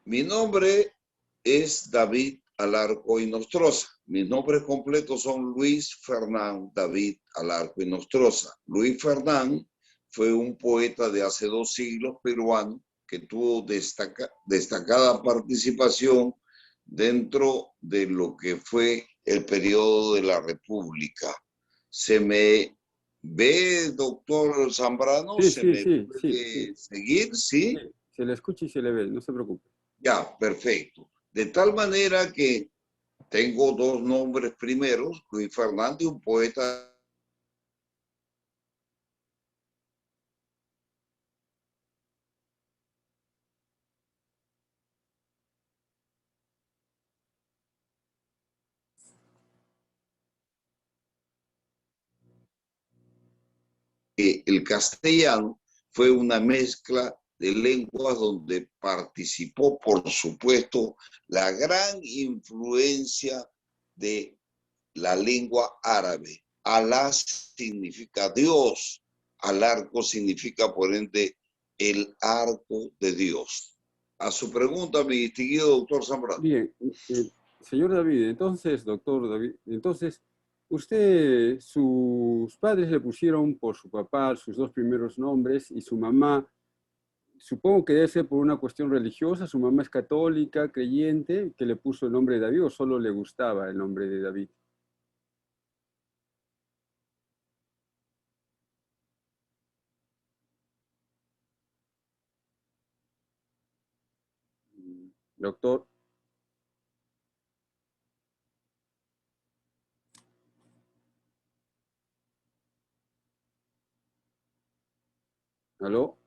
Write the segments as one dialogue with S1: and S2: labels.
S1: Mi nombre es David Alarco y Nostroza. Mis nombres completos son Luis Fernán David Alarco y Nostroza. Luis Fernán fue un poeta de hace 2 siglos peruano que tuvo destacada participación dentro de lo que fue el periodo de la República. ¿Se me ve, doctor Zambrano?
S2: Sí,
S1: ¿Se
S2: sí,
S1: me
S2: sí, sí,
S1: puede
S2: sí,
S1: seguir?
S2: sí.
S1: ¿Sí?
S2: Se le escucha y se le ve, no se preocupe.
S1: Ya, perfecto. De tal manera que tengo dos nombres primeros, Luis Fernández, un poeta que el castellano fue una mezcla de lenguas donde participó, por supuesto, la gran influencia de la lengua árabe. Alá significa Dios, al-arco significa, por ende, el arco de Dios. A su pregunta, mi distinguido doctor Zambrano.
S2: Bien, señor David, entonces, doctor David, entonces, usted, sus padres le pusieron por su papá sus dos primeros nombres y su mamá, supongo que debe ser por una cuestión religiosa, su mamá es católica, creyente, que le puso el nombre de David o solo le gustaba el nombre de David. Doctor, ¿aló?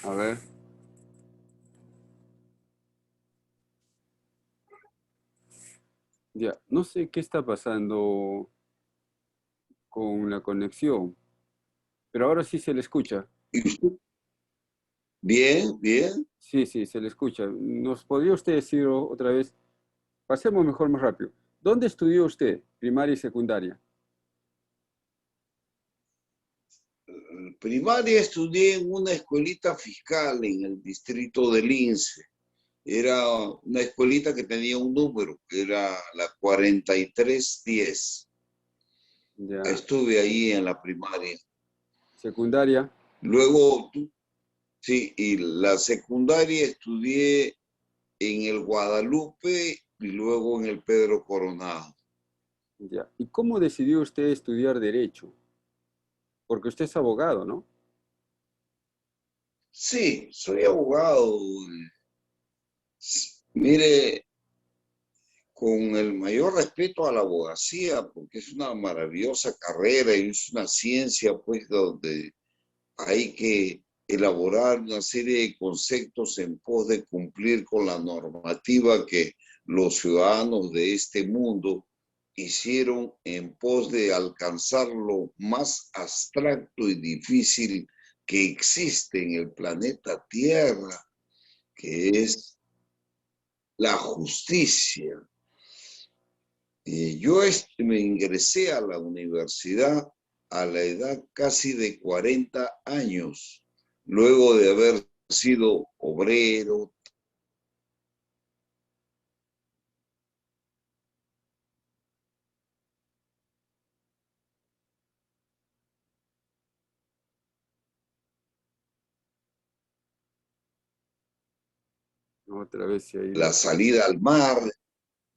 S2: A ver, ya, no sé qué está pasando con la conexión, pero ahora sí se le escucha.
S1: Bien, bien.
S2: Sí, sí, se le escucha. ¿Nos podría usted decir otra vez? Pasemos mejor más rápido. ¿Dónde estudió usted, primaria y secundaria?
S1: Primaria estudié en una escuelita fiscal en el distrito de Lince. Era una escuelita que tenía un número, que era la 4310.
S2: Ya.
S1: Estuve ahí en la primaria.
S2: Secundaria,
S1: Luego, sí, y la secundaria estudié en el Guadalupe y luego en el Pedro Coronado.
S2: ya. ¿Y cómo decidió usted estudiar Derecho? Porque usted es abogado, ¿no?
S1: Sí, soy abogado. Mire, con el mayor respeto a la abogacía, porque es una maravillosa carrera y es una ciencia, pues, donde hay que elaborar una serie de conceptos en pos de cumplir con la normativa que los ciudadanos de este mundo hicieron en pos de alcanzar lo más abstracto y difícil que existe en el planeta Tierra, que es la justicia. Yo me ingresé a la universidad a la edad casi de 40 años, luego de haber sido obrero.
S2: Otra vez se ha
S1: La
S2: ido.
S1: salida al mar,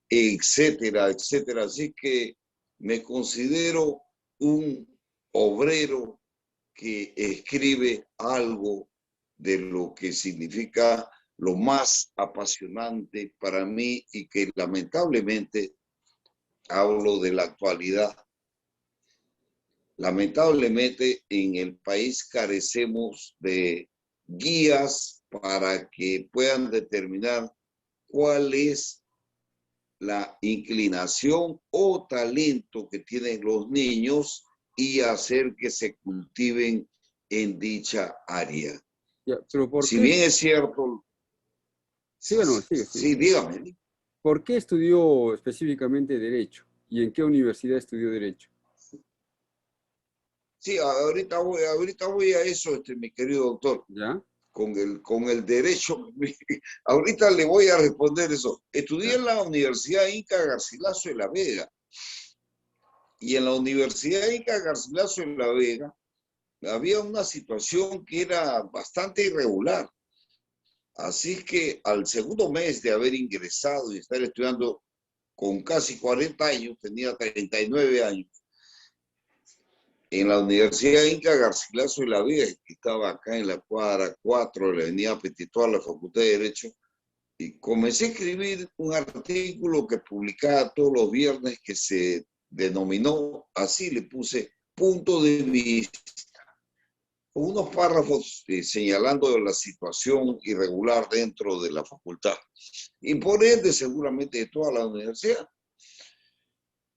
S1: etcétera, etcétera. Así que me considero un obrero que escribe algo de lo que significa lo más apasionante para mí y que lamentablemente hablo de la actualidad. Lamentablemente en el país carecemos de guías para que puedan determinar cuál es la inclinación o talento que tienen los niños y hacer que se cultiven en dicha área.
S2: Ya, pero ¿por
S1: Si
S2: qué?
S1: bien es cierto,
S2: Sí, bueno, sigue, sigue.
S1: sí, dígame.
S2: ¿Por qué estudió específicamente Derecho? ¿Y en qué universidad estudió Derecho?
S1: Sí, ahorita voy a eso, mi querido doctor,
S2: ¿Ya?
S1: con el derecho. Ahorita le voy a responder eso. Estudié
S2: ¿Ya?
S1: en la Universidad Inca Garcilaso de la Vega, y en la Universidad Inca Garcilaso de la Vega había una situación que era bastante irregular. Así es que al segundo mes de haber ingresado y estar estudiando con casi 40 años, tenía 39 años, en la Universidad Inca Garcilaso de la Vega, que estaba acá en la cuadra 4 de la Avenida Petituar, la Facultad de Derecho, y comencé a escribir un artículo que publicaba todos los viernes que se denominó, así le puse, punto de vista, con unos párrafos señalando la situación irregular dentro de la facultad y por ende seguramente de toda la universidad.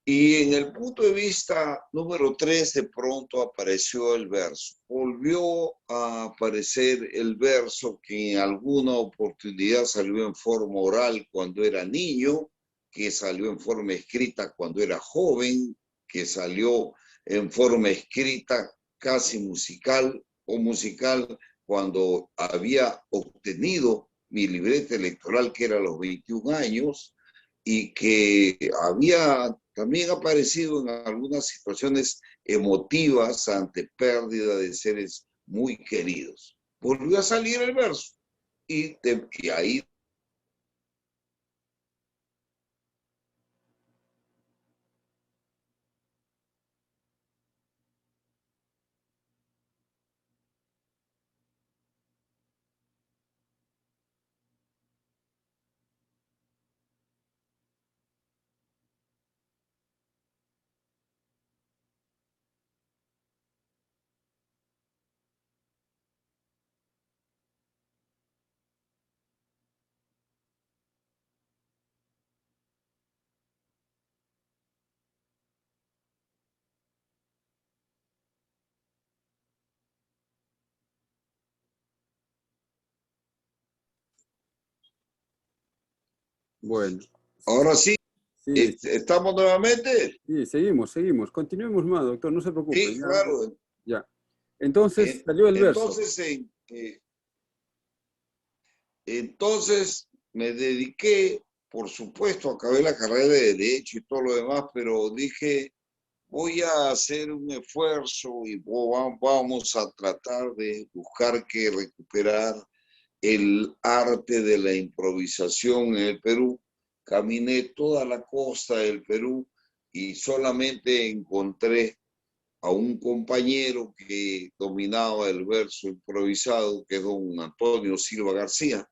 S1: Y en el punto de vista número 3 de pronto apareció el verso. Volvió a aparecer el verso que en alguna oportunidad salió en forma oral cuando era niño, que salió en forma escrita cuando era joven, que salió en forma escrita casi musical o musical cuando había obtenido mi libreta electoral, que era a los 21 años, y que había también aparecido en algunas situaciones emotivas ante pérdida de seres muy queridos. Volvió a salir el verso y ahí.
S2: Bueno,
S1: Ahora sí,
S2: sí,
S1: estamos nuevamente.
S2: sí, seguimos. Continuemos más, doctor, no se preocupe.
S1: Sí,
S2: Ya,
S1: claro.
S2: ya. Entonces salió el verso.
S1: Entonces, entonces me dediqué, por supuesto, acabé la carrera de Derecho y todo lo demás, pero dije, voy a hacer un esfuerzo y vamos a tratar de buscar que recuperar el arte de la improvisación en el Perú. Caminé toda la costa del Perú y solamente encontré a un compañero que dominaba el verso improvisado, que es don Antonio Silva García.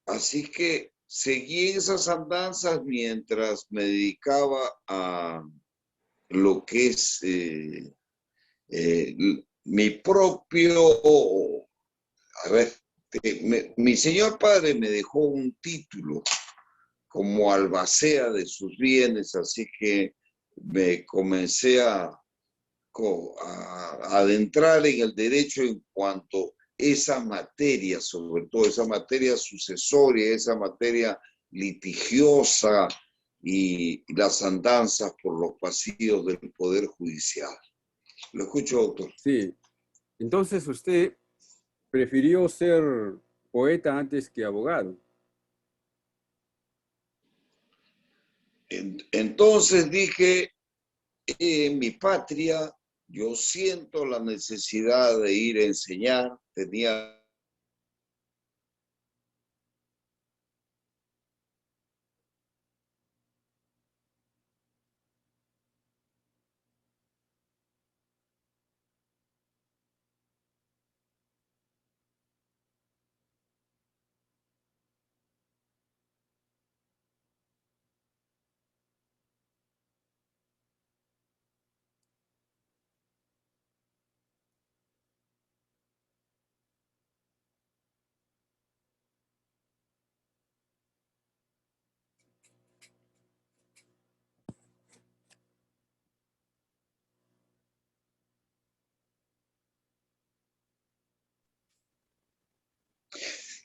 S1: Así que seguí esas andanzas mientras me dedicaba a lo que es eh, mi propio, a ver, mi señor padre me dejó un título como albacea de sus bienes, así que me comencé a adentrar en el derecho en cuanto a esa materia, sobre todo esa materia sucesoria, esa materia litigiosa y las andanzas por los pasillos del Poder Judicial. Lo escucho, doctor.
S2: Sí. Entonces usted prefirió ser poeta antes que abogado.
S1: Entonces dije, en mi patria yo siento la necesidad de ir a enseñar, tenía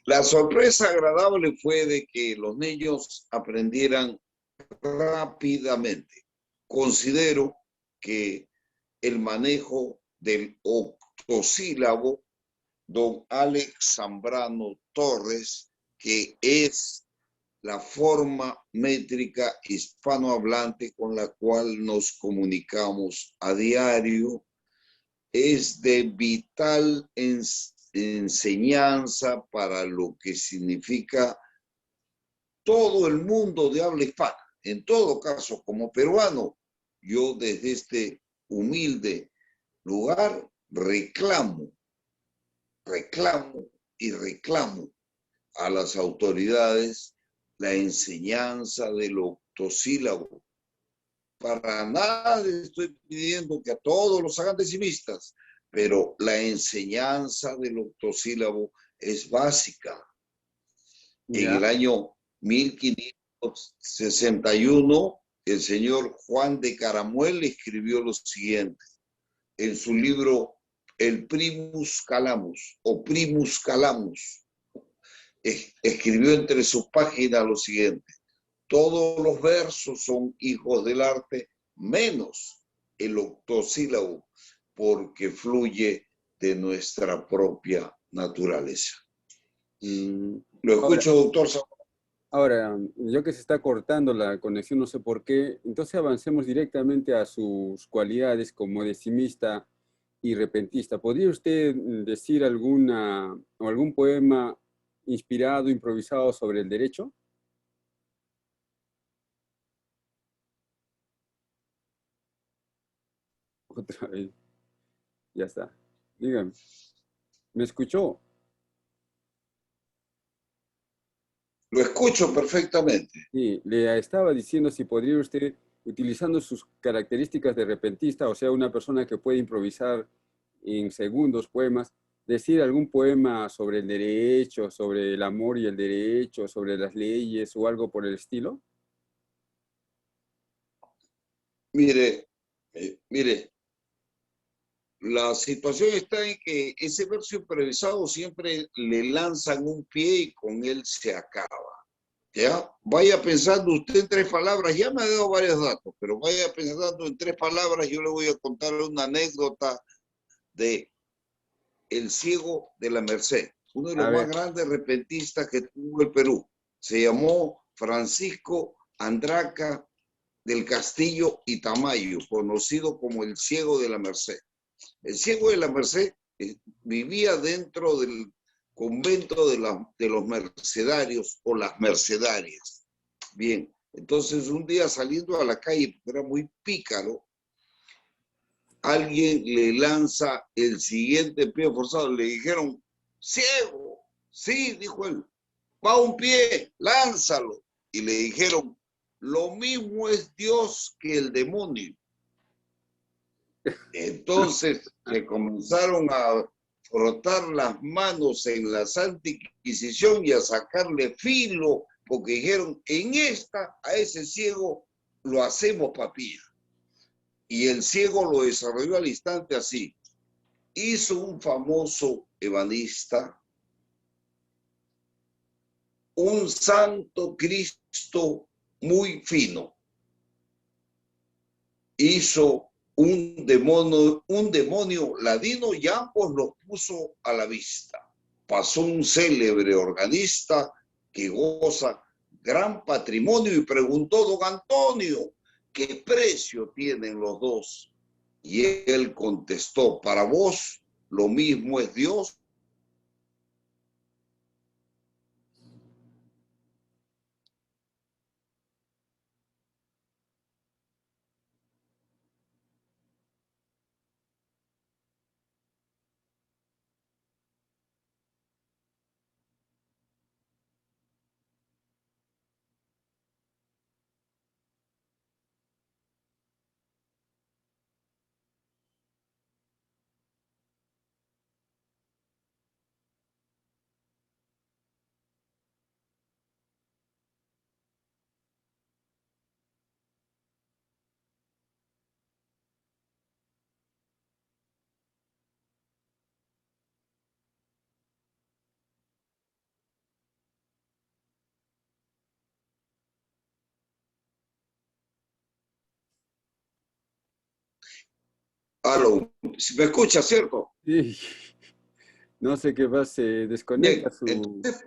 S1: La sorpresa agradable fue de que los niños aprendieran rápidamente. Considero que el manejo del octosílabo, don Alex Zambrano Torres, que es la forma métrica hispanohablante con la cual nos comunicamos a diario, es de vital enseñanza para lo que significa todo el mundo de habla hispana. En todo caso, como peruano, yo desde este humilde lugar reclamo y reclamo a las autoridades la enseñanza del octosílabo. Para nada estoy pidiendo que a todos los hagan decimistas, pero la enseñanza del octosílabo es básica. En
S2: Ya,
S1: el año 1561, el señor Juan de Caramuel escribió lo siguiente en su libro El Primus Calamus o Primus Calamus. Escribió entre sus páginas lo siguiente: todos los versos son hijos del arte, menos el octosílabo, porque fluye de nuestra propia naturaleza.
S2: mm,
S1: Lo
S2: ahora,
S1: escucho, doctor.
S2: ahora, yo que se está cortando la conexión, no sé por qué, entonces avancemos directamente a sus cualidades como decimista y repentista. ¿Podría usted decir alguna o algún poema inspirado, improvisado sobre el derecho? Otra vez, ya está. Dígame, ¿me escuchó?
S1: Lo escucho perfectamente.
S2: Sí, le estaba diciendo si podría usted, utilizando sus características de repentista, o sea, una persona que puede improvisar en segundos poemas, decir algún poema sobre el derecho, sobre el amor y el derecho, sobre las leyes o algo por el estilo.
S1: Mire, la situación está en que ese verso improvisado siempre le lanzan un pie y con él se acaba. ¿Ya? Vaya pensando usted en tres palabras, ya me ha dado varios datos, pero vaya pensando en tres palabras, yo le voy a contar una anécdota de el ciego de la Merced, uno de
S2: A
S1: los más
S2: ver,
S1: grandes repentistas que tuvo el Perú. Se llamó Francisco Andraca del Castillo y Tamayo, conocido como el ciego de la Merced. El ciego de la Merced vivía dentro del convento de los mercedarios o las mercedarias. Bien, entonces un día saliendo a la calle, era muy pícaro, alguien le lanza el siguiente pie forzado. Le dijeron, ciego. Sí, dijo él, va un pie, lánzalo. Y le dijeron, lo mismo es Dios que el demonio. Entonces se comenzaron a frotar las manos en la Santa Inquisición y a sacarle filo, porque dijeron, en esta, a ese ciego lo hacemos papilla. Y el ciego lo desarrolló al instante así. Hizo un famoso ebanista, un santo Cristo muy fino. Hizo un demonio ladino y ambos los puso a la vista. Pasó un célebre organista que goza gran patrimonio y preguntó, don Antonio, ¿qué precio tienen los dos? Y él contestó, para vos lo mismo es Dios. Aló, si me escucha, ¿cierto?
S2: Sí, no sé qué va, se desconecta
S1: Bien,
S2: su...
S1: entonces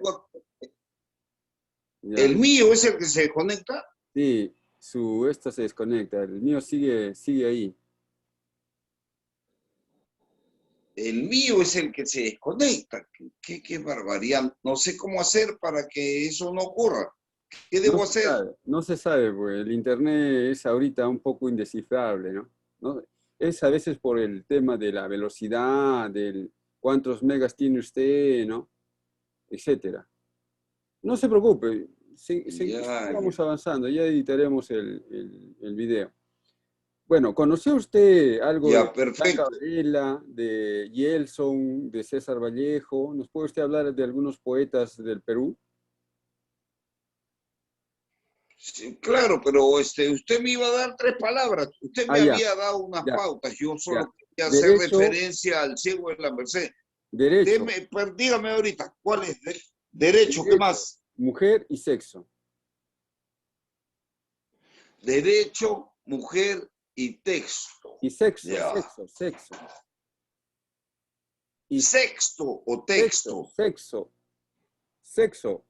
S2: Ya,
S1: el mío es el que se conecta.
S2: sí, su esta se desconecta. El mío sigue ahí.
S1: El mío es el que se desconecta. Qué barbaridad. No sé cómo hacer para que eso no ocurra. ¿Qué
S2: No
S1: debo
S2: se
S1: hacer?
S2: sabe, no se sabe, pues el internet es ahorita un poco indescifrable, ¿no? ¿No? Es a veces por el tema de la velocidad, del cuántos megas tiene usted, ¿no? Etcétera. No se preocupe,
S1: Ya, ya.
S2: sigamos avanzando, ya editaremos el video. Bueno, ¿conoció usted algo de
S1: Ya,
S2: Blanca
S1: perfecto.
S2: Varela, de Yeltsin, de César Vallejo? ¿Nos puede usted hablar de algunos poetas del Perú?
S1: Sí, claro, pero usted me iba a dar 3 palabras. Usted
S2: Ah,
S1: me
S2: ya,
S1: había dado unas
S2: ya,
S1: pautas. Yo
S2: ya.
S1: solo quería hacer
S2: Derecho,
S1: referencia al ciego de la Merced.
S2: derecho,
S1: Dígame ahorita, ¿cuál es? Derecho, ¿qué
S2: derecho,
S1: más?
S2: mujer y sexo.
S1: Derecho, mujer y texto.
S2: Y sexo,
S1: Ya.
S2: sexo, sexo. Y
S1: Sexto o
S2: sexo,
S1: texto.
S2: sexo, sexo.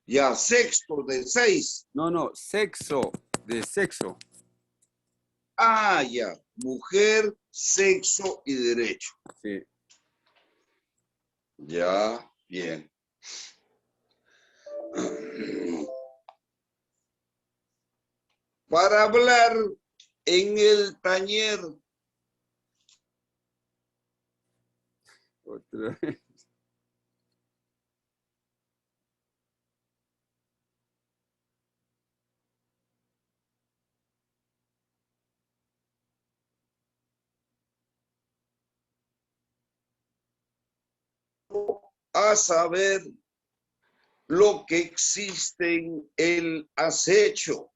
S1: Ya, sexto de 6.
S2: No, no, sexo, de sexo.
S1: Ah, ya. Mujer, sexo y derecho.
S2: Sí.
S1: Ya, bien. Para hablar en el taller.
S2: Otra.
S1: A saber lo que existe en el acecho.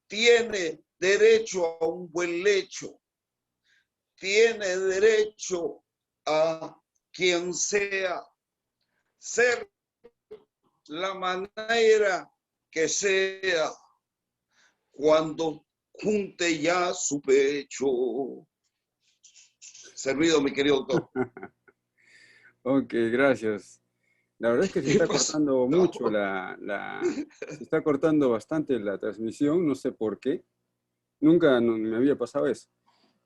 S1: Tiene derecho a un buen lecho. Tiene derecho a quien sea, ser la manera que sea, cuando junte ya su pecho. Servido, mi querido doctor.
S2: Ok, gracias. La verdad es que se
S1: ¿Qué
S2: está
S1: pasa?
S2: cortando mucho
S1: No.
S2: se está cortando bastante la transmisión, no sé por qué. Nunca me había pasado eso.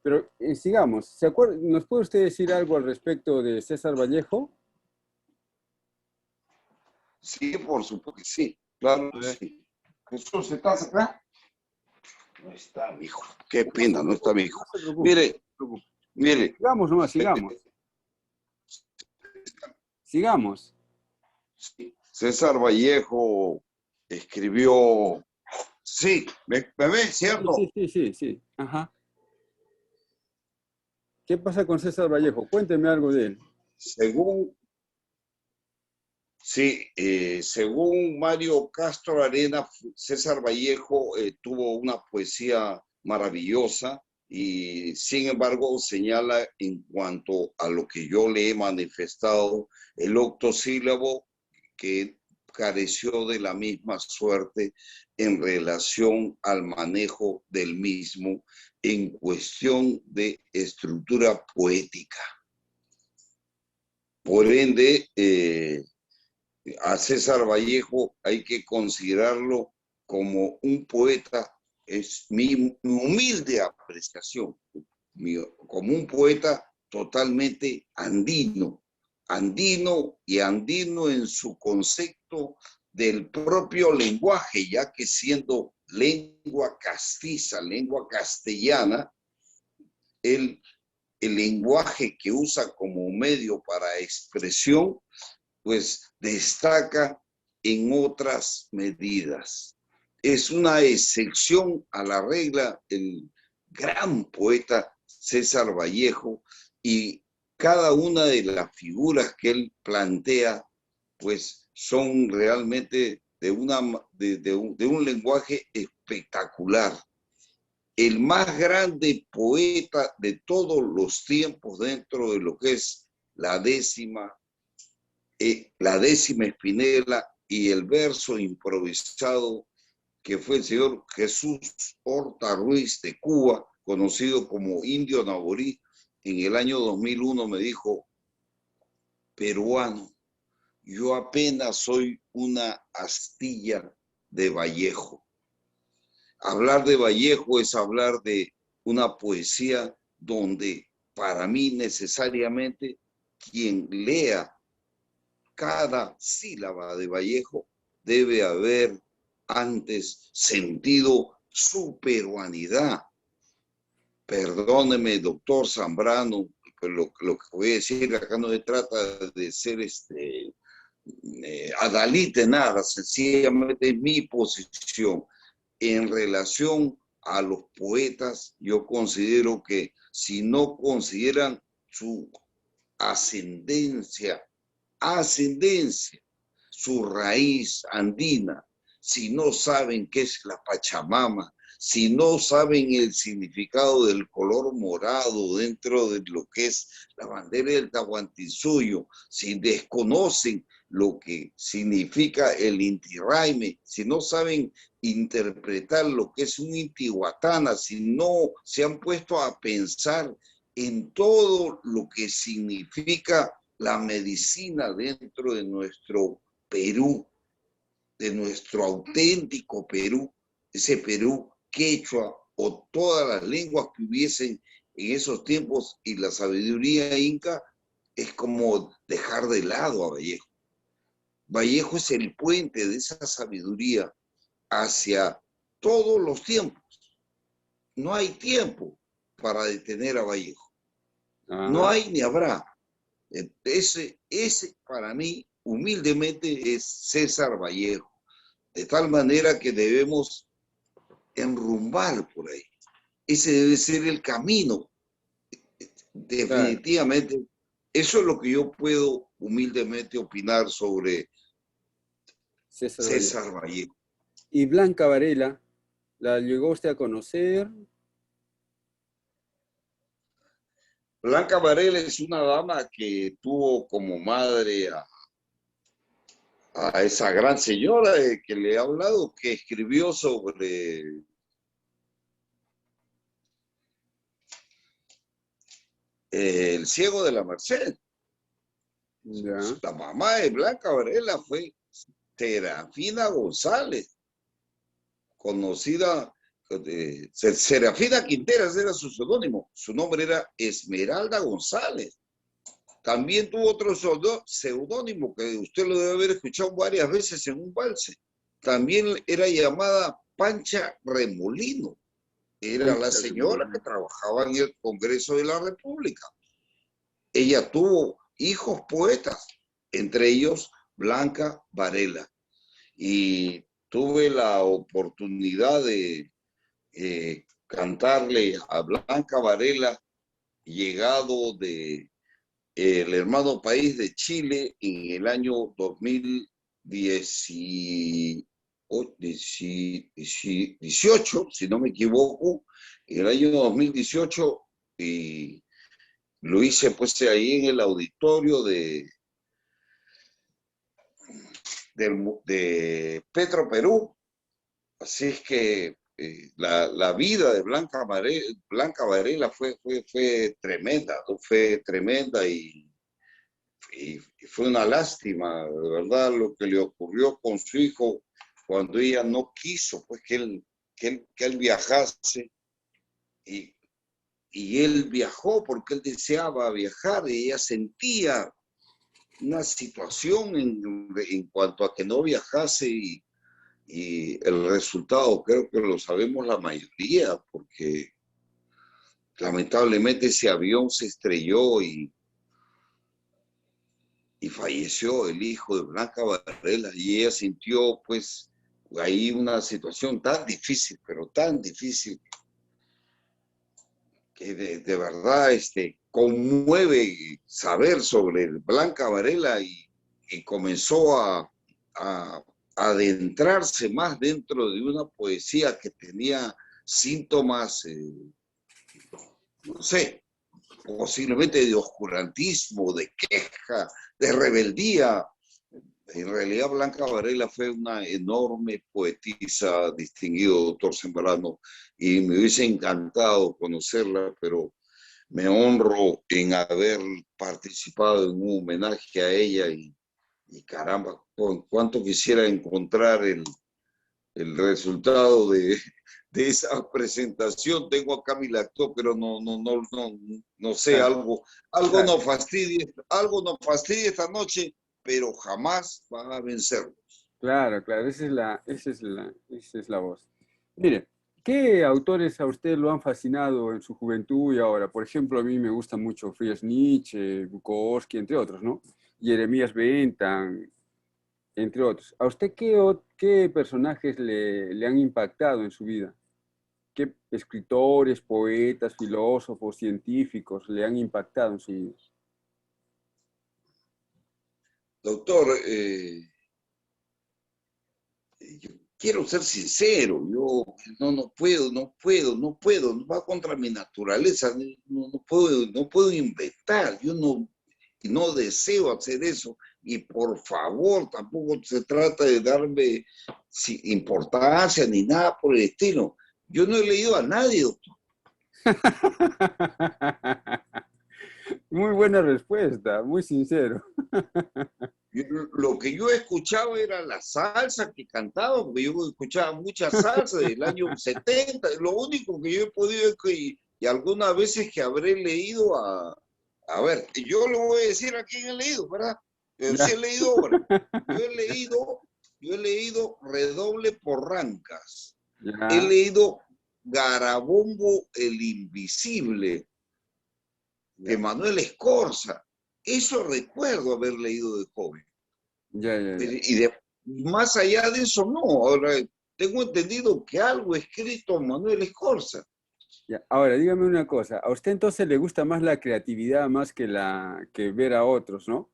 S2: Pero sigamos. ¿Nos puede usted decir algo al respecto de César Vallejo?
S1: Sí, por supuesto que sí. Claro
S2: A
S1: que
S2: ver,
S1: sí. Jesús, ¿estás acá? No está, mi hijo. Qué
S2: no se
S1: pena, no está mi
S2: preocupe, no
S1: hijo.
S2: se preocupe, no
S1: Mire,
S2: se preocupe.
S1: mire.
S2: Sigamos nomás, sigamos. Sigamos.
S1: César Vallejo escribió. Sí, ¿me ve?
S2: Sí, sí,
S1: ¿Cierto?
S2: sí, sí, sí. Ajá. ¿Qué pasa con César Vallejo? Cuénteme algo de él.
S1: Según, sí, según Mario Castro Arena, César Vallejo tuvo una poesía maravillosa y sin embargo señala en cuanto a lo que yo le he manifestado, el octosílabo que careció de la misma suerte en relación al manejo del mismo en cuestión de estructura poética. Por ende, a César Vallejo hay que considerarlo como un poeta, es mi humilde apreciación, como un poeta totalmente andino, andino y andino en su concepto del propio lenguaje, ya que siendo lengua castiza, lengua castellana, el, el lenguaje que usa como medio para expresión pues destaca en otras medidas. Es una excepción a la regla el gran poeta César Vallejo y cada una de las figuras que él plantea pues son realmente de un lenguaje espectacular. El más grande poeta de todos los tiempos dentro de lo que es la décima Espinela y el verso improvisado que fue el señor Jesús Horta Ruiz de Cuba, conocido como Indio Naborí, en el año 2001 me dijo: peruano, yo apenas soy una astilla de Vallejo. Hablar de Vallejo es hablar de una poesía donde para mí necesariamente quien lea cada sílaba de Vallejo debe haber antes sentido su peruanidad. Perdóneme, doctor Zambrano, pero lo que voy a decir acá no se trata de ser adalid de nada, sencillamente mi posición. En relación a los poetas, yo considero que si no consideran su ascendencia, su raíz andina, si no saben qué es la Pachamama, si no saben el significado del color morado dentro de lo que es la bandera del Tahuantinsuyo, si desconocen lo que significa el Inti Raymi, si no saben interpretar lo que es un Intihuatana, si no se han puesto a pensar en todo lo que significa la medicina dentro de nuestro Perú, de nuestro auténtico Perú, ese Perú quechua o todas las lenguas que hubiesen en esos tiempos, y la sabiduría inca, es como dejar de lado a Vallejo. Vallejo es el puente de esa sabiduría hacia todos los tiempos. No hay tiempo para detener a Vallejo. No hay ni habrá. Ese para mí, humildemente, es César Vallejo. De tal manera que debemos enrumbar por ahí. Ese debe ser el camino. Definitivamente, claro. Eso es lo que yo puedo humildemente opinar sobre César Vallejo.
S2: ¿Y Blanca Varela? ¿La llegó usted a conocer?
S1: Blanca Varela es una dama que tuvo como madre a esa gran señora que le he hablado, que escribió sobre el ciego de la Merced. Ya. La mamá de Blanca Varela fue Serafina González, conocida, Serafina Quinteras era su seudónimo, su nombre era Esmeralda González. También tuvo otro seudónimo que usted lo debe haber escuchado varias veces en un valse. También era llamada Pancha Remolino. Era la señora que trabajaba en el Congreso de la República. Ella tuvo hijos poetas, entre ellos Blanca Varela. Y tuve la oportunidad de cantarle a Blanca Varela, llegado de el hermano país de Chile en el año 2018, si no me equivoco, en el año 2018, y lo hice pues ahí en el auditorio de Petro Perú. Así es que la vida de Blanca Varela fue tremenda, ¿no? Fue tremenda y fue una lástima, de verdad, lo que le ocurrió con su hijo cuando ella no quiso pues que él viajase, y él viajó porque él deseaba viajar, y ella sentía una situación en cuanto a que no viajase, y el resultado creo que lo sabemos la mayoría, porque lamentablemente ese avión se estrelló y falleció el hijo de Blanca Varela, y ella sintió pues ahí una situación tan difícil, pero tan difícil, que de verdad conmueve saber sobre Blanca Varela, y comenzó a adentrarse más dentro de una poesía que tenía síntomas, no sé, posiblemente de oscurantismo, de queja, de rebeldía, En realidad, Blanca Varela fue una enorme poetisa, distinguido doctor Zambrano, y me hubiese encantado conocerla, pero me honro en haber participado en un homenaje a ella y caramba, cuánto quisiera encontrar el resultado de esa presentación. Tengo acá mi laptop, pero no sé,
S2: Claro, claro,
S1: algo nos fastidie esta noche, pero jamás van a vencerlo.
S2: claro, claro, esa es la voz. Mire, ¿qué autores a usted lo han fascinado en su juventud y ahora? Por ejemplo, a mí me gusta mucho Friedrich Nietzsche, Bukowski, entre otros, ¿no? Jeremías Bentham, entre otros. ¿A usted qué personajes le han impactado en su vida? ¿Qué escritores, poetas, filósofos, científicos le han impactado en su vida?
S1: Doctor, yo quiero ser sincero, yo no puedo, va contra mi naturaleza, no puedo inventar, yo no deseo hacer eso. Y por favor, tampoco se trata de darme importancia ni nada por el estilo. Yo no he leído a nadie, doctor.
S2: Muy buena respuesta, muy sincero.
S1: Lo que yo escuchaba era la salsa que cantaba, porque yo escuchaba mucha salsa del año 70. Lo único que yo he podido es y algunas veces que habré leído a ver, yo le voy a decir a quién he leído, ¿verdad? Pero sí
S2: Ya,
S1: he leído obras. Yo he leído Redoble por Rancas. He
S2: ya,
S1: leído Garabombo el Invisible de
S2: ya,
S1: Manuel Escorza. Eso recuerdo haber leído de joven.
S2: ya, ya, ya.
S1: Más allá de eso, no. Ahora, tengo entendido que algo escrito Manuel Escorza.
S2: Ya. Ahora, dígame una cosa. A usted entonces le gusta más la creatividad más que ver a otros, ¿no?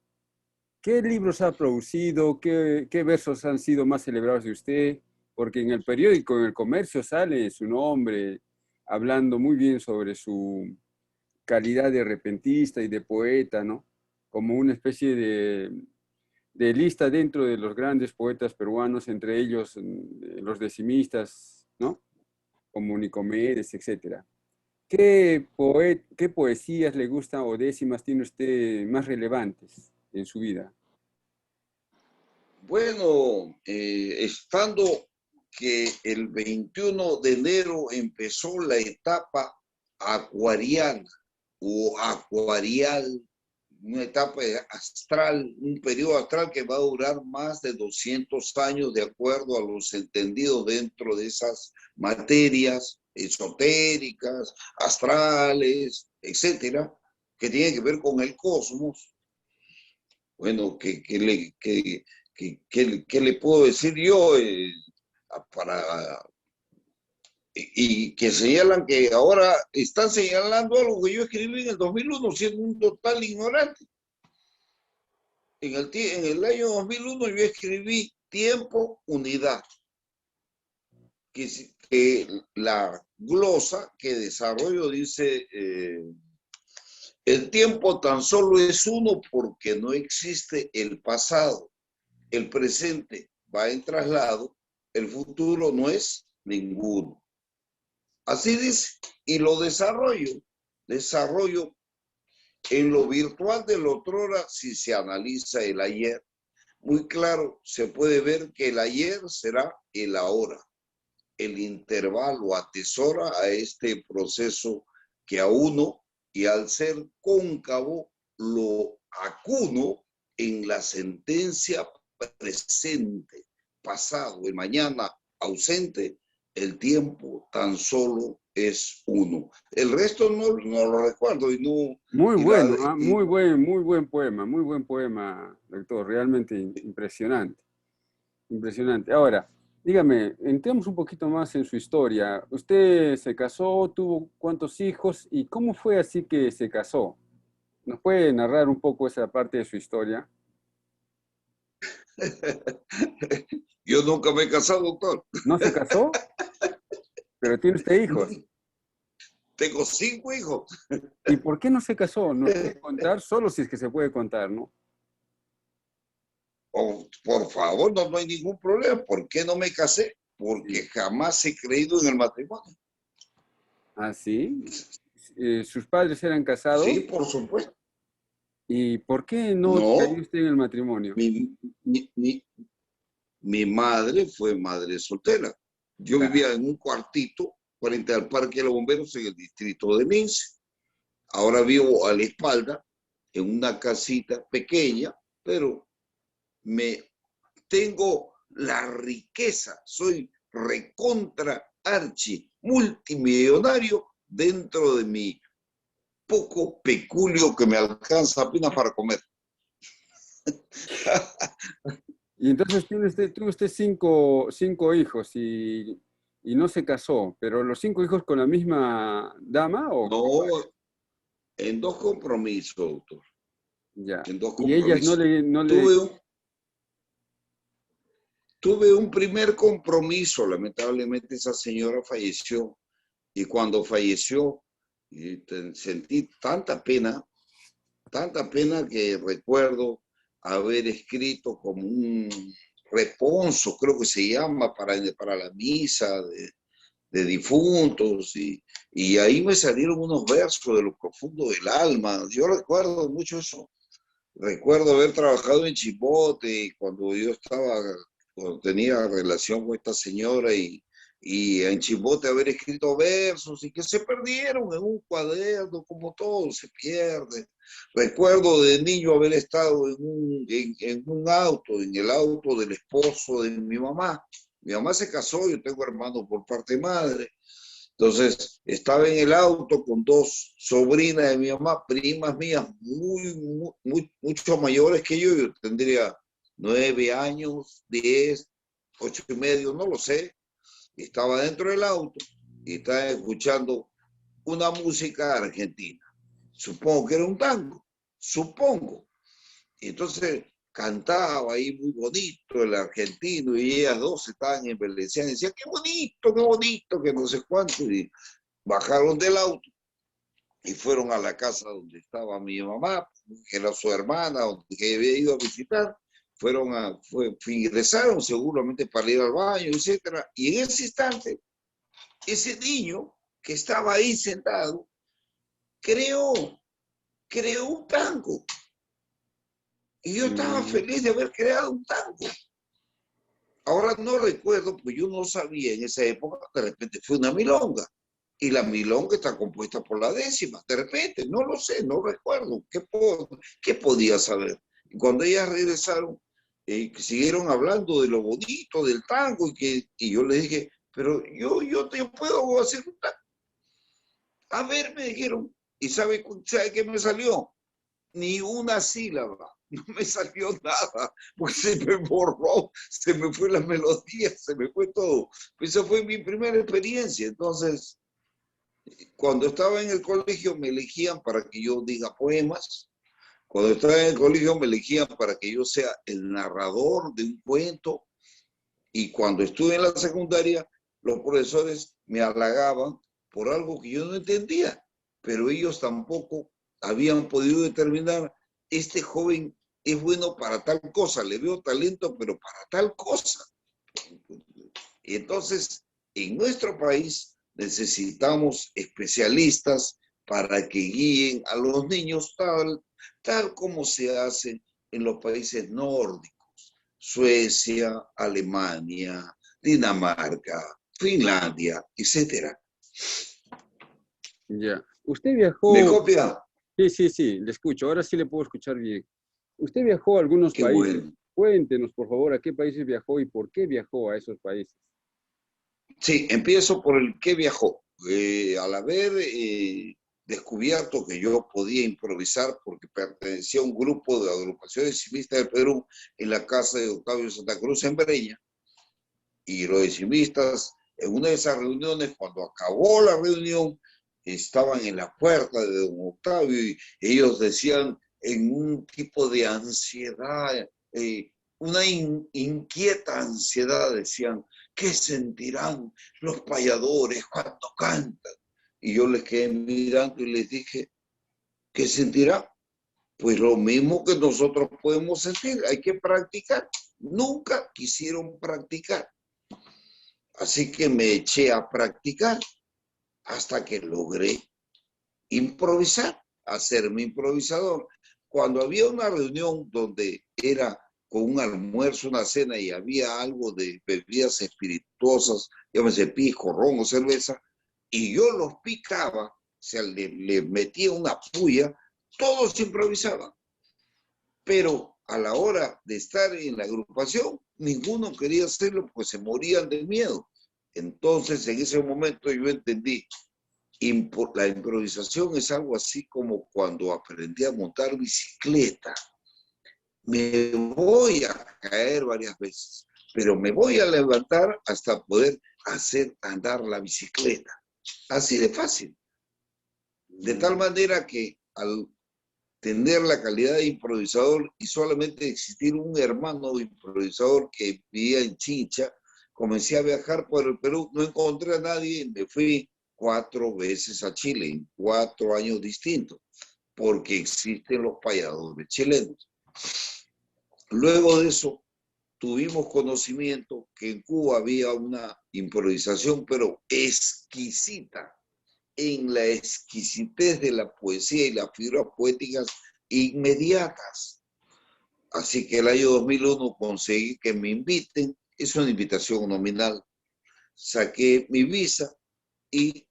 S2: ¿Qué libros ha producido? ¿Qué versos han sido más celebrados de usted? Porque en el periódico, en el comercio, sale su nombre hablando muy bien sobre su calidad de repentista y de poeta, ¿no? Como una especie de lista dentro de los grandes poetas peruanos, entre ellos los decimistas, ¿no? Como Nicomedes, etcétera. ¿Qué poesías le gustan o décimas tiene usted más relevantes en su vida?
S1: Bueno, estando que el 21 de enero empezó la etapa acuariana o acuarial, una etapa astral, un periodo astral que va a durar más de 200 años de acuerdo a los entendidos dentro de esas materias esotéricas, astrales, etcétera, que tienen que ver con el cosmos. Bueno, ¿qué le puedo decir yo? Para, y que señalan que ahora están señalando algo que yo escribí en el 2001 siendo un total ignorante. En el año 2001 yo escribí Tiempo, Unidad, que la glosa que desarrollo dice, el tiempo tan solo es uno porque no existe el pasado. El presente va en traslado, el futuro no es ninguno. Así dice, y lo desarrollo en lo virtual del otrora si se analiza el ayer. Muy claro, se puede ver que el ayer será el ahora. El intervalo atesora a este proceso que a uno, y al ser cóncavo, lo acuno en la sentencia presente, pasado, el mañana ausente, el tiempo tan solo es uno. El resto no lo recuerdo y no.
S2: Muy
S1: Y la,
S2: bueno, ¿ah? Muy buen poema, doctor, realmente impresionante, impresionante. Ahora, dígame, entremos un poquito más en su historia. ¿Usted se casó, tuvo cuántos hijos y cómo fue así que se casó? ¿Nos puede narrar un poco esa parte de su historia?
S1: yo nunca me he casado, doctor.
S2: ¿No se casó? Pero tiene usted hijos.
S1: Tengo 5 hijos.
S2: ¿Y por qué no se casó? ¿Nos puede contar? Solo si es que se puede contar, ¿no?
S1: Oh, por favor, no, no hay ningún problema. ¿Por qué no me casé? Porque
S2: Sí.
S1: jamás he creído en el matrimonio.
S2: ¿Ah, sí? ¿Sus padres eran
S1: Sí,
S2: casados?
S1: por supuesto.
S2: ¿Y por qué no cayó
S1: No,
S2: usted en el matrimonio?
S1: mi, mi, mi- mi madre fue madre soltera. Yo
S2: Claro.
S1: vivía en un cuartito frente al Parque de los Bomberos en el distrito de Lince. Ahora vivo a la espalda en una casita pequeña, pero me tengo la riqueza, soy recontra archi multimillonario dentro de mi poco peculio que me alcanza apenas para comer.
S2: Y entonces tuvo usted cinco hijos y no se casó, pero los 5 hijos con la misma dama o con
S1: No,
S2: varias.
S1: en dos compromisos, doctor,
S2: Ya.
S1: en dos
S2: Y ellas no
S1: compromisos.
S2: le, no le,
S1: Tuve un, tuve un primer compromiso, lamentablemente esa señora falleció y cuando falleció sentí tanta pena que recuerdo haber escrito como un responso, creo que se llama, para la misa de difuntos, y ahí me salieron unos versos de lo profundo del alma. Yo recuerdo mucho eso. Recuerdo haber trabajado en Chimbote cuando cuando tenía relación con esta señora y en Chimbote haber escrito versos y que se perdieron en un cuaderno, como todo se pierde. Recuerdo de niño haber estado en un auto, en el auto del esposo de mi mamá. Mi mamá se casó, yo tengo hermanos por parte de madre. Entonces, estaba en el auto con dos sobrinas de mi mamá, primas mías, mucho mayores que yo tendría 9 años, 10, 8 y medio, no lo sé. Estaba dentro del auto y estaba escuchando una música argentina. Supongo que era un tango, supongo. Y entonces cantaba ahí muy bonito el argentino y ellas dos estaban embelesando y decían, qué bonito, que no sé cuánto. Y bajaron del auto y fueron a la casa donde estaba mi mamá, que era su hermana, que había ido a visitar. Ingresaron seguramente para ir al baño, etcétera. Y en ese instante, ese niño que estaba ahí sentado creó, creó un tango. Y yo estaba
S2: Mm,
S1: feliz de haber creado un tango. Ahora no recuerdo, pues yo no sabía en esa época, de repente fue una milonga. Y la milonga está compuesta por la décima, de repente, no lo sé, no recuerdo, qué podía saber? Y cuando ellas regresaron, siguieron hablando de lo bonito del tango y yo les dije, pero yo te puedo hacer un tango. A ver, me dijeron, ¿y sabe qué me salió? Ni una sílaba, no me salió nada, pues se me borró, se me fue la melodía, se me fue todo. Esa fue mi primera experiencia. Entonces, cuando estaba en el colegio me elegían para que yo diga poemas. Cuando estaba en el colegio me elegían para que yo sea el narrador de un cuento. Y cuando estuve en la secundaria, los profesores me halagaban por algo que yo no entendía, pero ellos tampoco habían podido determinar, este joven es bueno para tal cosa, le veo talento, pero para tal cosa. Entonces, en nuestro país necesitamos especialistas para que guíen a los niños tal como se hace en los países nórdicos, Suecia, Alemania, Dinamarca, Finlandia, etcétera.
S2: ya. Usted
S1: ¿Me
S2: viajó,
S1: copia?
S2: sí, sí, sí, le escucho, ahora sí le puedo escuchar bien. Usted viajó a algunos
S1: Qué
S2: países.
S1: bueno.
S2: Cuéntenos, por favor, a qué países viajó y por qué viajó a esos países.
S1: Sí, empiezo por el que viajó. Al haber descubierto que yo podía improvisar porque pertenecía a un grupo de agrupaciones civilistas del Perú en la casa de Octavio Santa Cruz en Breña, y los civilistas en una de esas reuniones, cuando acabó la reunión, estaban en la puerta de don Octavio y ellos decían en un tipo de ansiedad, una inquieta ansiedad, decían, ¿qué sentirán los payadores cuando cantan? Y yo les quedé mirando y les dije, ¿qué sentirán? Pues lo mismo que nosotros podemos sentir, hay que practicar. Nunca quisieron practicar. Así que me eché a practicar hasta que logré improvisar, hacerme improvisador. Cuando había una reunión donde era con un almuerzo, una cena y había algo de bebidas espirituosas, llámese pisco, ron o cerveza, y yo los picaba, o sea, le metía una puya, todos improvisaban. Pero a la hora de estar en la agrupación, ninguno quería hacerlo porque se morían de miedo. Entonces, en ese momento yo entendí, la improvisación es algo así como cuando aprendí a montar bicicleta. Me voy a caer varias veces, pero me voy a levantar hasta poder hacer andar la bicicleta. Así de fácil. De tal manera que al tener la calidad de improvisador y solamente existir un hermano improvisador que vivía en Chincha, comencé a viajar por el Perú, no encontré a nadie, me fui 4 veces a Chile en 4 años distintos, porque existen los payadores chilenos. Luego de eso, tuvimos conocimiento que en Cuba había una improvisación, pero exquisita, en la exquisitez de la poesía y las figuras poéticas inmediatas. Así que el año 2001 conseguí que me inviten, es una invitación nominal, saqué mi visa y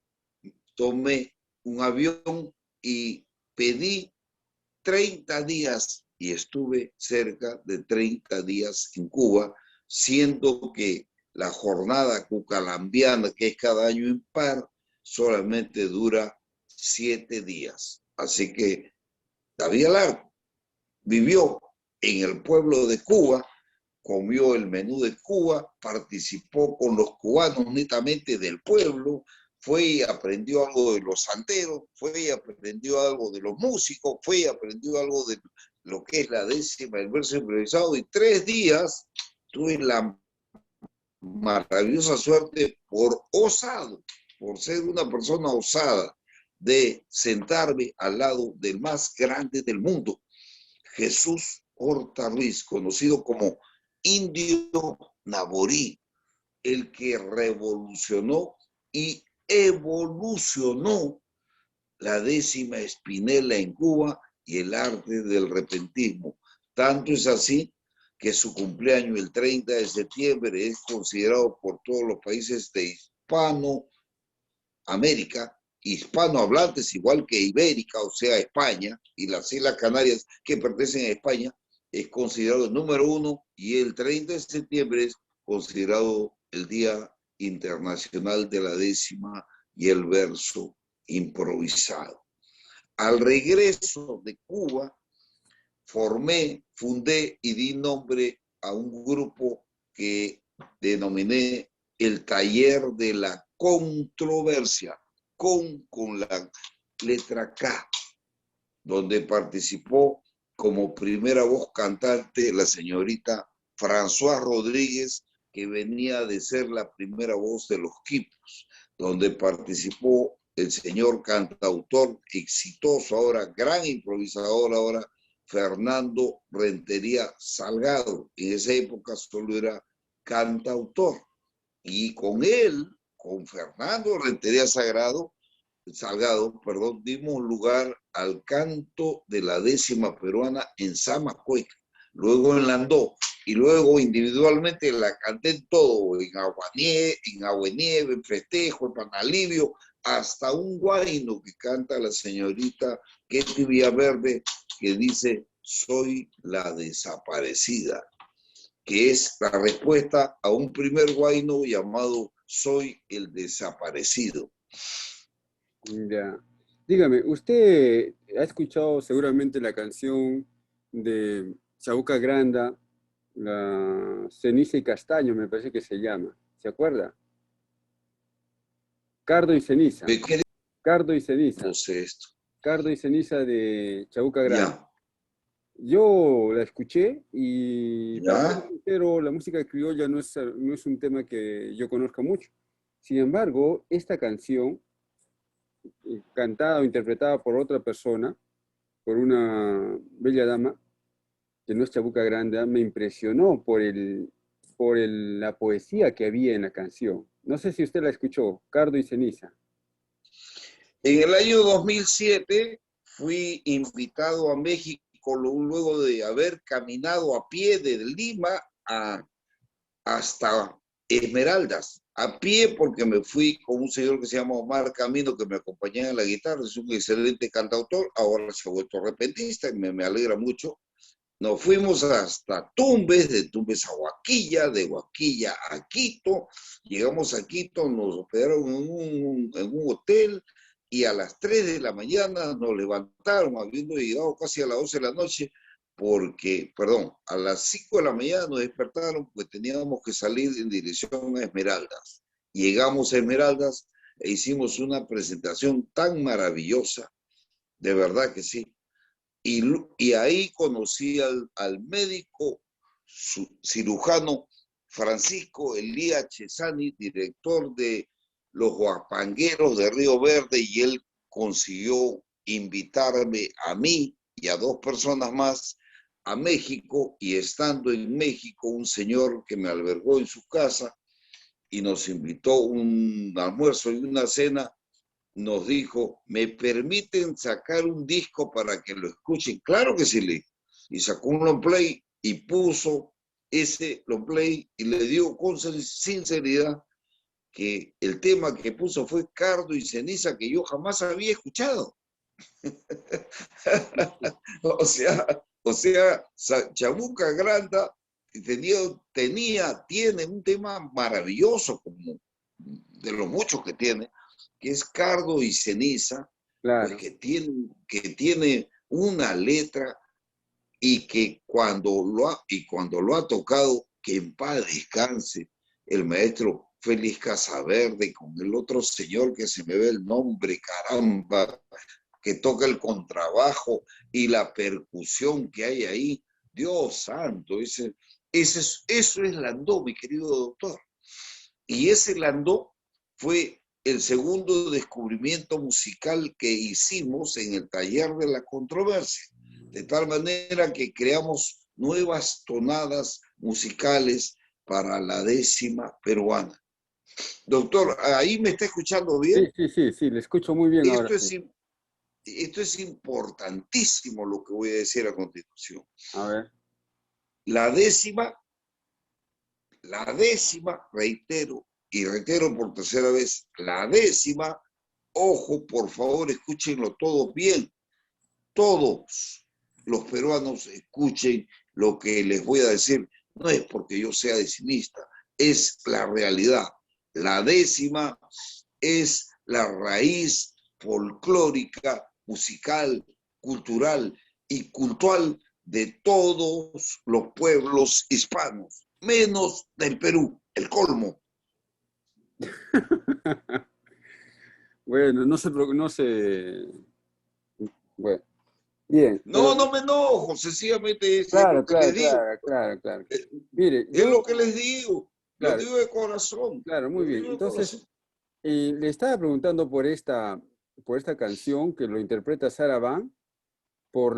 S1: tomé un avión y pedí 30 días y estuve cerca de 30 días en Cuba, siendo que la jornada cucalambiana, que es cada año impar, solamente dura 7 días. Así que David Alarco vivió en el pueblo de Cuba, comió el menú de Cuba, participó con los cubanos netamente del pueblo, fue y aprendió algo de los santeros, fue y aprendió algo de los músicos, fue y aprendió algo de lo que es la décima, el verso improvisado, y 3 días tuve la maravillosa suerte por osado, por ser una persona osada, de sentarme al lado del más grande del mundo, Jesús Horta Ruiz, conocido como Indio Naborí, el que revolucionó y evolucionó la décima espinela en Cuba y el arte del repentismo. Tanto es así que su cumpleaños el 30 de septiembre es considerado por todos los países de Hispanoamérica, hispanohablantes igual que Ibérica, o sea, España, y las Islas Canarias que pertenecen a España, es considerado el número 1 y el 30 de septiembre es considerado el Día Internacional de la Décima y el Verso Improvisado. Al regreso de Cuba, fundé y di nombre a un grupo que denominé el Taller de la Controversia, con la letra K, donde participó como primera voz cantante la señorita François Rodríguez, que venía de ser la primera voz de los Quipos, donde participó el señor cantautor exitoso ahora, gran improvisador ahora, Fernando Rentería Salgado. En esa época solo era cantautor. Y con él, con Fernando Rentería Salgado, dimos lugar al canto de la décima peruana en Zamacueca, luego en Landó, y luego individualmente la canté en todo, en Aguanieve, en Festejo, en Panalivio, hasta un guayno que canta la señorita Ketty Villaverde, que dice, soy la desaparecida, que es la respuesta a un primer guayno llamado Soy el desaparecido.
S2: Ya. Dígame, usted ha escuchado seguramente la canción de Chabuca Granda, la Ceniza y Castaño, me parece que se llama. ¿Se acuerda? Cardo y Ceniza.
S1: ¿Qué
S2: Cardo y Ceniza.
S1: no sé esto?
S2: Cardo y Ceniza de Chabuca Granda.
S1: Ya,
S2: Yo la escuché y para ser
S1: ya,
S2: sincero, la música criolla no es un tema que yo conozca mucho. Sin embargo, esta canción, cantada o interpretada por otra persona, por una bella dama que no es Chabuca Granda, me impresionó la poesía que había en la canción. No sé si usted la escuchó, Cardo y Ceniza.
S1: En el año 2007 fui invitado a México luego de haber caminado a pie desde Lima hasta Esmeraldas. A pie porque me fui con un señor que se llama Omar Camino que me acompañaba en la guitarra, es un excelente cantautor, ahora se ha vuelto repentista y me alegra mucho. Nos fuimos hasta Tumbes, de Tumbes a Huaquilla, de Huaquilla a Quito. Llegamos a Quito, nos hospedaron en un hotel y a las 3 de la mañana nos levantaron, habiendo llegado casi a las 12 de la noche, porque, perdón, a las 5 de la mañana nos despertaron porque teníamos que salir en dirección a Esmeraldas. Llegamos a Esmeraldas e hicimos una presentación tan maravillosa, de verdad que sí. Y ahí conocí al médico cirujano Francisco Elías Chesani, director de los Huapangueros de Río Verde, y él consiguió invitarme a mí y a dos personas más a México, y estando en México un señor que me albergó en su casa y nos invitó un almuerzo y una cena, nos dijo, ¿me permiten sacar un disco para que lo escuchen? Claro que sí, le. Y sacó un long play y puso ese long play y le dio con sinceridad que el tema que puso fue Cardo y Ceniza, que yo jamás había escuchado. o sea, Chabuca Granda tiene un tema maravilloso, como de los muchos que tiene, que es Cardo y Ceniza, pues
S2: Claro.
S1: que tiene una letra y que cuando lo ha tocado, que en paz descanse, el maestro Félix Casaverde con el otro señor que se me ve el nombre, caramba, que toca el contrabajo y la percusión que hay ahí. Dios santo, eso es Landó, mi querido doctor. Y ese Landó fue el segundo descubrimiento musical que hicimos en el taller de la controversia, de tal manera que creamos nuevas tonadas musicales para la 10ª peruana. Doctor, ¿ahí me está escuchando
S2: Sí,
S1: bien?
S2: sí, sí, sí, le escucho muy bien ahora,
S1: Esto
S2: sí.
S1: es, esto es importantísimo lo que voy a decir a continuación.
S2: A ver.
S1: La décima, reitero, y reitero por tercera vez, la 10ª, ojo, por favor, escúchenlo todos bien, todos los peruanos escuchen lo que les voy a decir, no es porque yo sea decimista, es la realidad. La 10ª es la raíz folclórica, musical, cultural y cultural de todos los pueblos hispanos, menos del Perú, el colmo.
S2: Bueno, no sé, bueno, bien, pero
S1: No, no me enojo, sencillamente es
S2: claro,
S1: lo que les
S2: claro,
S1: digo.
S2: claro, claro, claro. Mire,
S1: Es
S2: yo,
S1: lo que les digo, lo
S2: claro,
S1: digo de corazón,
S2: claro, muy
S1: lo
S2: bien.
S1: digo de
S2: Entonces,
S1: corazón.
S2: le estaba preguntando por esta canción que lo interpreta Sara Van, por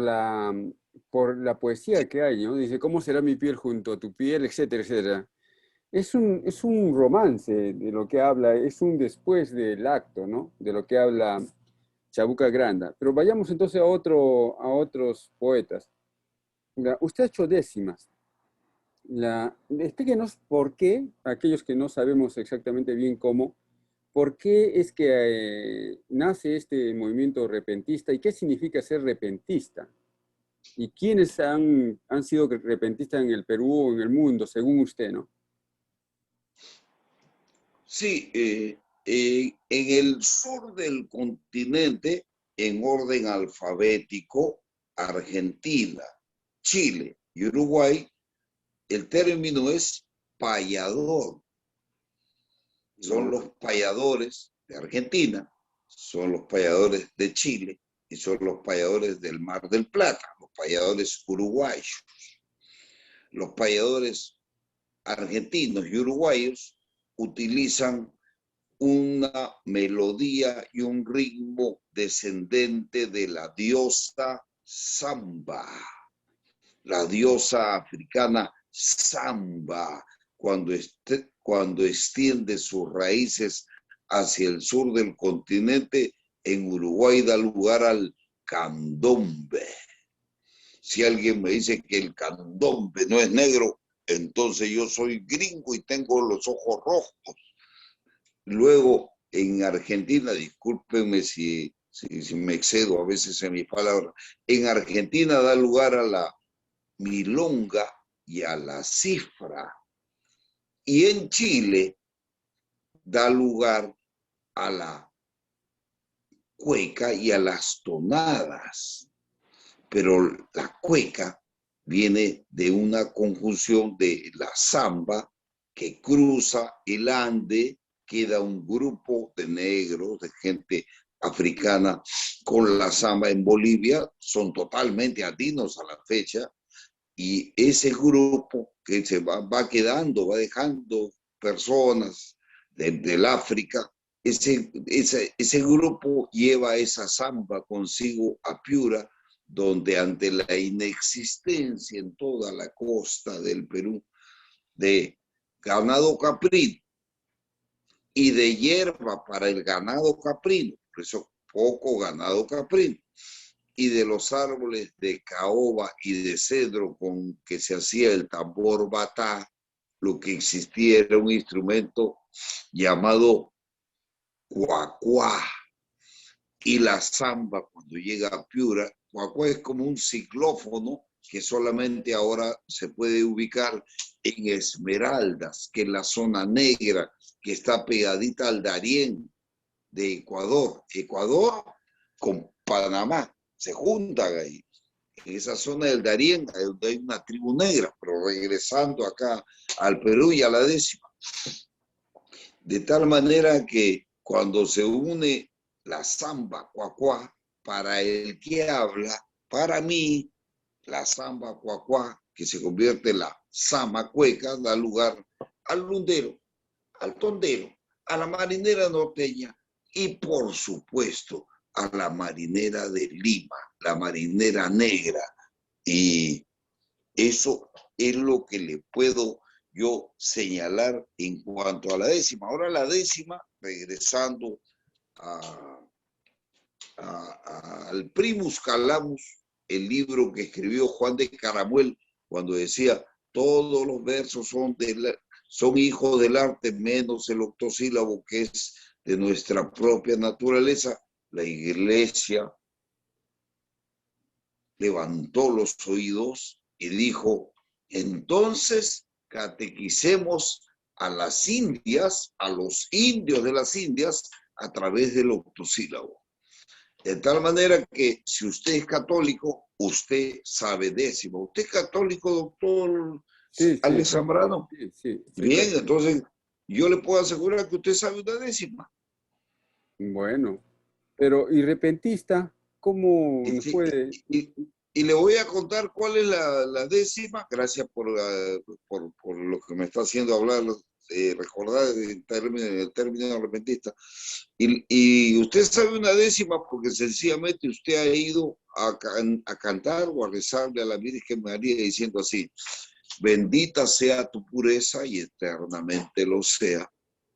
S2: por la poesía que hay, ¿no? Dice, ¿cómo será mi piel junto a tu piel, etcétera, etcétera? Es un romance de lo que habla, es un después del acto, ¿no? De lo que habla Chabuca Granda. Pero vayamos entonces a otros poetas. Usted ha hecho décimas. Explíquenos por qué, aquellos que no sabemos exactamente bien cómo, por qué es que nace este movimiento repentista y qué significa ser repentista. ¿Y quiénes han sido repentistas en el Perú o en el mundo, según usted, no?
S1: Sí, en el sur del continente, en orden alfabético, Argentina, Chile y Uruguay, el término es payador. Son
S2: Ya.
S1: los payadores de Argentina, son los payadores de Chile y son los payadores del Mar del Plata, los payadores uruguayos. Los payadores argentinos y uruguayos utilizan una melodía y un ritmo descendente de la diosa Samba, la diosa africana Samba, cuando extiende sus raíces hacia el sur del continente, en Uruguay da lugar al candombe. Si alguien me dice que el candombe no es negro, entonces yo soy gringo y tengo los ojos rojos. Luego, en Argentina, discúlpenme si me excedo a veces en mis palabras, en Argentina da lugar a la milonga y a la cifra. Y en Chile da lugar a la cueca y a las tonadas. Pero la cueca viene de una conjunción de la samba que cruza el Ande, queda un grupo de negros, de gente africana con la samba en Bolivia, son totalmente andinos a la fecha, y ese grupo que se va quedando, va dejando personas del África, ese grupo lleva esa samba consigo a Piura, donde ante la inexistencia en toda la costa del Perú de ganado caprino y de hierba para el ganado caprino, por eso poco ganado caprino, y de los árboles de caoba y de cedro con que se hacía el tambor batá, lo que existía era un instrumento llamado cuacuá. Y la samba, cuando llega a Piura, cuacuá es como un ciclófono que solamente ahora se puede ubicar en Esmeraldas, que es la zona negra, que está pegadita al Darién de Ecuador. Ecuador con Panamá se juntan ahí. En esa zona del Darién, donde hay una tribu negra, pero regresando acá al Perú y a la décima. De tal manera que cuando se une la samba cuacuá, para el que habla, para mí, la samba cuacuá, que se convierte en la sama cueca, da lugar al lundero, al tondero, a la marinera norteña y, por supuesto, a la marinera de Lima, la marinera negra. Y eso es lo que le puedo yo señalar en cuanto a la décima. Ahora la décima, regresando al Primus Calamus, el libro que escribió Juan de Caramuel, cuando decía, todos los versos son hijos del arte, menos el octosílabo, que es de nuestra propia naturaleza. La Iglesia levantó los oídos y dijo, entonces catequicemos a las indias, a los indios de las Indias, a través del octosílabo. De tal manera que si usted es católico, usted sabe décima. ¿Usted es católico, doctor
S2: Sí, sí,
S1: Alex Zambrano?
S2: sí, sí, soy
S1: Bien,
S2: católico.
S1: entonces yo le puedo asegurar que usted sabe una décima.
S2: Bueno, pero ¿y repentista? ¿Cómo nos
S1: Y,
S2: puede?
S1: y, y le voy a contar cuál es la décima. Gracias por lo que me está haciendo hablar, recordar el término repentista. Y usted sabe una décima porque sencillamente usted ha ido a cantar o a rezarle a la Virgen María diciendo así, bendita sea tu pureza y eternamente lo sea,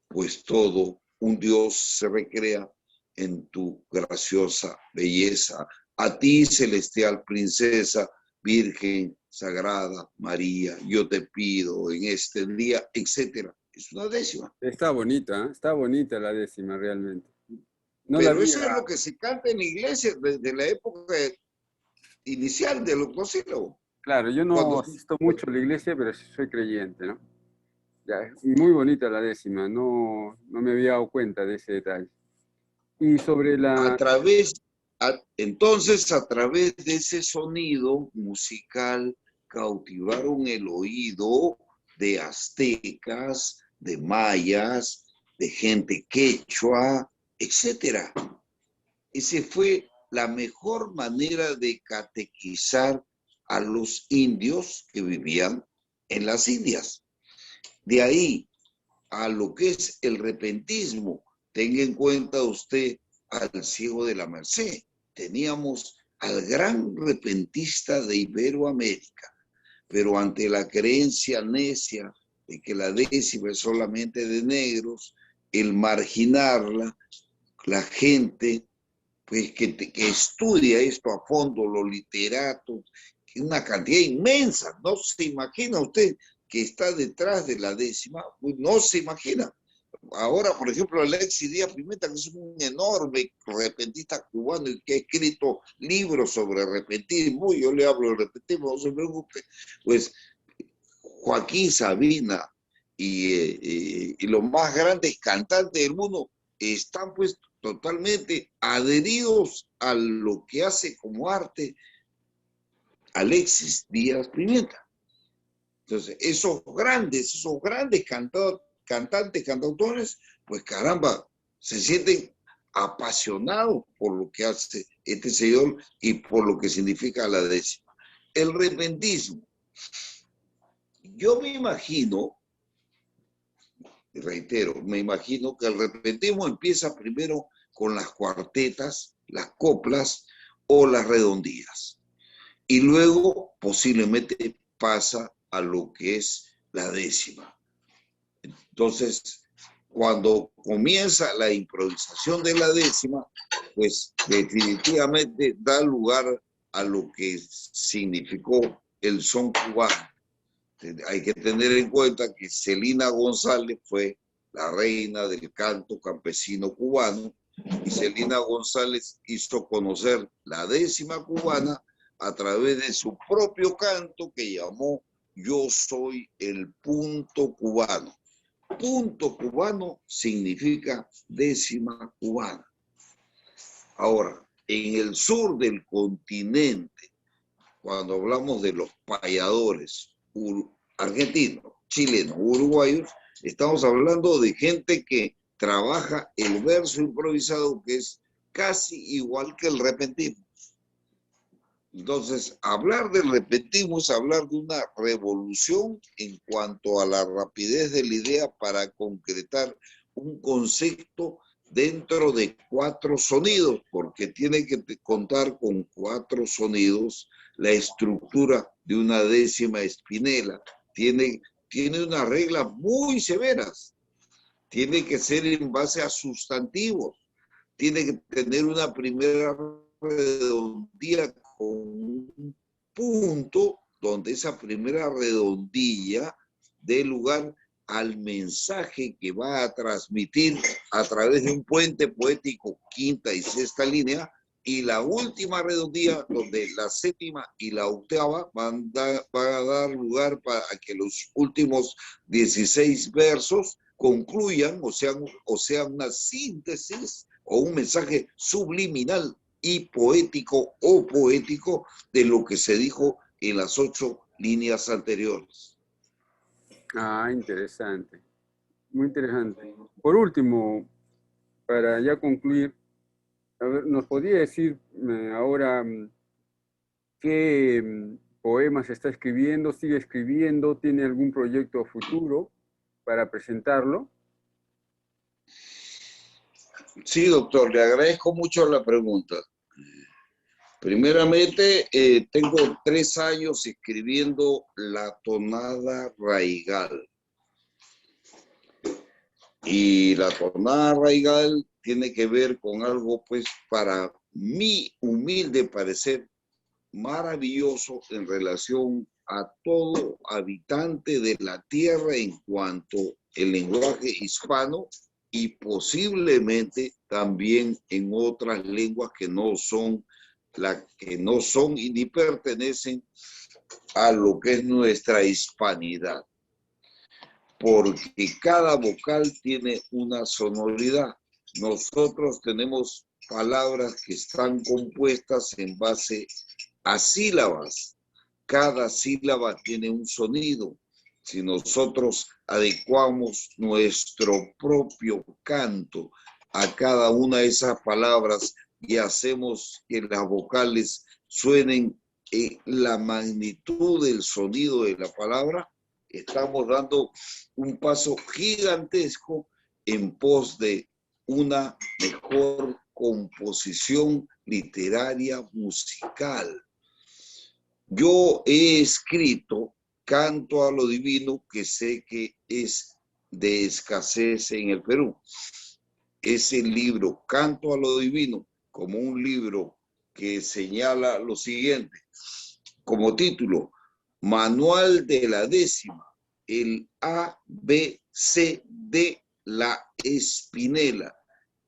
S1: pues todo un Dios se recrea en tu graciosa belleza. A ti, celestial princesa, Virgen Sagrada María, yo te pido en este día, etcétera. Es una décima.
S2: Está bonita la décima realmente. No la
S1: Pero
S2: había,
S1: eso es lo que se canta en la iglesia desde la época inicial del octosílabo.
S2: claro, yo no
S1: Cuando,
S2: asisto mucho a la iglesia, pero sí soy creyente, ¿no? Ya, y muy bonita la décima, no me había dado cuenta de ese detalle. Y sobre
S1: a
S2: la,
S1: través, entonces a través de ese sonido musical cautivaron el oído de aztecas, de mayas, de gente quechua, etcétera. Esa fue la mejor manera de catequizar a los indios que vivían en las Indias. De ahí a lo que es el repentismo, tenga en cuenta usted al ciego de la Merced. Teníamos al gran repentista de Iberoamérica, pero ante la creencia necia de que la décima es solamente de negros, el marginarla, la gente pues que estudia esto a fondo, los literatos, una cantidad inmensa, no se imagina usted que está detrás de la décima, pues no se imagina. Ahora, por ejemplo, Alexis Díaz Pimenta, que es un enorme repentista cubano y que ha escrito libros sobre repentismo, yo le hablo de repentismo, no se preocupe, pues Joaquín Sabina y los más grandes cantantes del mundo están pues totalmente adheridos a lo que hace como arte Alexis Díaz Pimienta. Entonces, esos grandes cantantes, cantautores, pues caramba, se sienten apasionados por lo que hace este señor y por lo que significa la décima. El repentismo. Yo me imagino, reitero, me imagino que el repentismo empieza primero con las cuartetas, las coplas o las redondías. Y luego posiblemente pasa a lo que es la décima. Entonces, cuando comienza la improvisación de la décima, pues definitivamente da lugar a lo que significó el son cubano. Hay que tener en cuenta que Celina González fue la reina del canto campesino cubano y Celina González hizo conocer la décima cubana a través de su propio canto que llamó Yo soy el punto cubano. Punto cubano significa décima cubana. Ahora, en el sur del continente, cuando hablamos de los payadores argentinos, chilenos, uruguayos, estamos hablando de gente que trabaja el verso improvisado, que es casi igual que el repentismo. Entonces, hablar del repentismo es hablar de una revolución en cuanto a la rapidez de la idea para concretar un concepto dentro de 4 sonidos, porque tiene que contar con 4 sonidos la estructura de una décima espinela. Tiene unas reglas muy severas. Tiene que ser en base a sustantivos. Tiene que tener una primera redondilla con un punto donde esa primera redondilla dé lugar al mensaje que va a transmitir a través de un puente poético, quinta y sexta línea, y la última redondilla donde la séptima y la octava van a dar lugar para que los últimos 16 versos concluyan o sean una síntesis o un mensaje subliminal y poético o poético de lo que se dijo en las 8 líneas anteriores.
S2: Ah, interesante. Muy interesante. Por último, para ya concluir, a ver, ¿nos podría decir ahora qué poemas está escribiendo, sigue escribiendo, tiene algún proyecto futuro para presentarlo?
S1: Sí, doctor, le agradezco mucho la pregunta. Primeramente, tengo 3 años escribiendo La Tonada Raigal. Y la tonada raigal tiene que ver con algo, pues, para mi humilde parecer, maravilloso en relación a todo habitante de la tierra en cuanto al lenguaje hispano y posiblemente también en otras lenguas que no son y ni pertenecen a lo que es nuestra hispanidad. Porque cada vocal tiene una sonoridad. Nosotros tenemos palabras que están compuestas en base a sílabas. Cada sílaba tiene un sonido. Si nosotros adecuamos nuestro propio canto a cada una de esas palabras y hacemos que las vocales suenen en la magnitud del sonido de la palabra, estamos dando un paso gigantesco en pos de una mejor composición literaria musical. Yo he escrito Canto a lo Divino, que sé que es de escasez en el Perú. Ese libro, Canto a lo Divino, como un libro que señala lo siguiente, como título, Manual de la Décima, el ABC de la Espinela.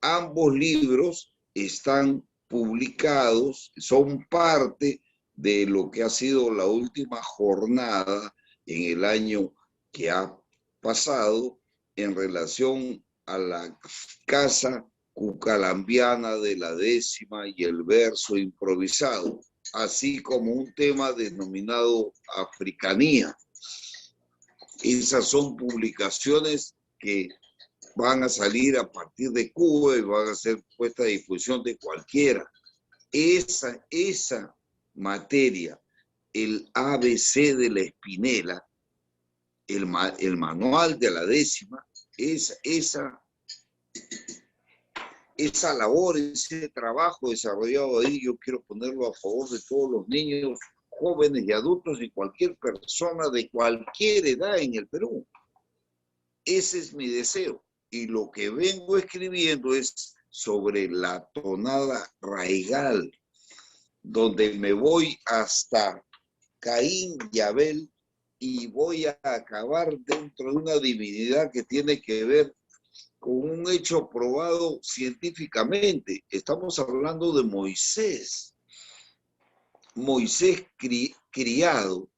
S1: Ambos libros están publicados, son parte de lo que ha sido la última jornada en el año que ha pasado en relación a la casa cucalambiana de la décima y el verso improvisado, así como un tema denominado africanía. Esas son publicaciones que van a salir a partir de Cuba y van a ser puestas a difusión de cualquiera. Esa materia, el ABC de la Espinela, el manual de la décima, esa labor, ese trabajo desarrollado ahí, yo quiero ponerlo a favor de todos los niños, jóvenes y adultos y cualquier persona de cualquier edad en el Perú. Ese es mi deseo. Y lo que vengo escribiendo es sobre la tonada raigal, donde me voy hasta Caín y Abel y voy a acabar dentro de una divinidad que tiene que ver con un hecho probado científicamente. Estamos hablando de Moisés. Moisés criado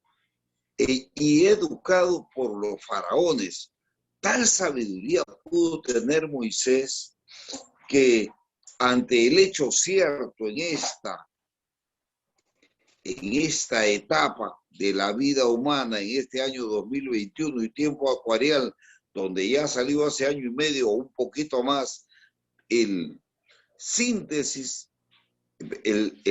S1: y educado por los faraones. Tal sabiduría pudo tener Moisés que ante el hecho cierto en esta etapa de la vida humana, en este año 2021 y tiempo acuarial, donde ya salió hace año y medio o un poquito más, el síntesis, el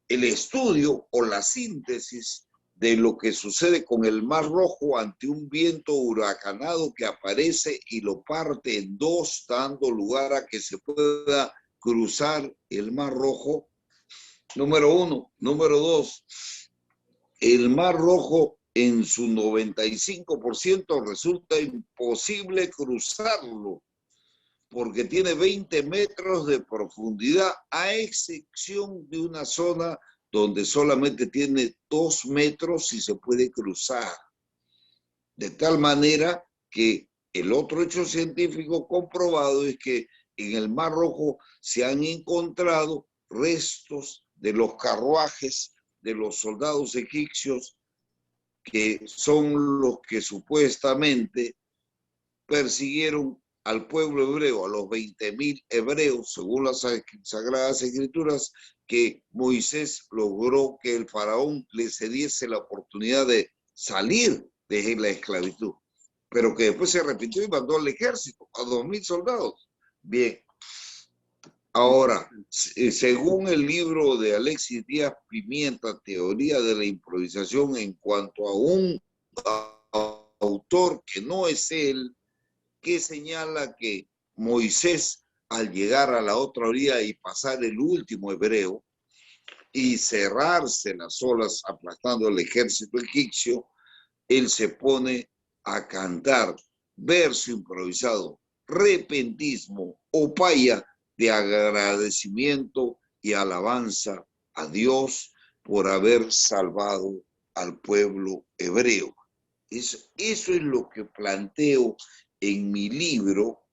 S1: estudio o la síntesis de lo que sucede con el Mar Rojo ante un viento huracanado que aparece y lo parte en dos, dando lugar a que se pueda cruzar el Mar Rojo. Número uno. Número dos, el Mar Rojo en su 95% resulta imposible cruzarlo porque tiene 20 metros de profundidad, a excepción de una zona donde solamente tiene 2 metros y se puede cruzar. De tal manera que el otro hecho científico comprobado es que en el Mar Rojo se han encontrado restos de los carruajes de los soldados egipcios, que son los que supuestamente persiguieron al pueblo hebreo, a los 20.000 hebreos, según las Sagradas Escrituras, que Moisés logró que el faraón le cediese la oportunidad de salir de la esclavitud, pero que después se repitió y mandó al ejército, a 2.000 soldados. Bien, ahora, según el libro de Alexis Díaz Pimienta, Teoría de la Improvisación, en cuanto a un autor que no es él, que señala que Moisés, al llegar a la otra orilla y pasar el último hebreo y cerrarse las olas aplastando el ejército egipcio, él se pone a cantar verso improvisado, repentismo o paya de agradecimiento y alabanza a Dios por haber salvado al pueblo hebreo. Eso es lo que planteo en mi libro,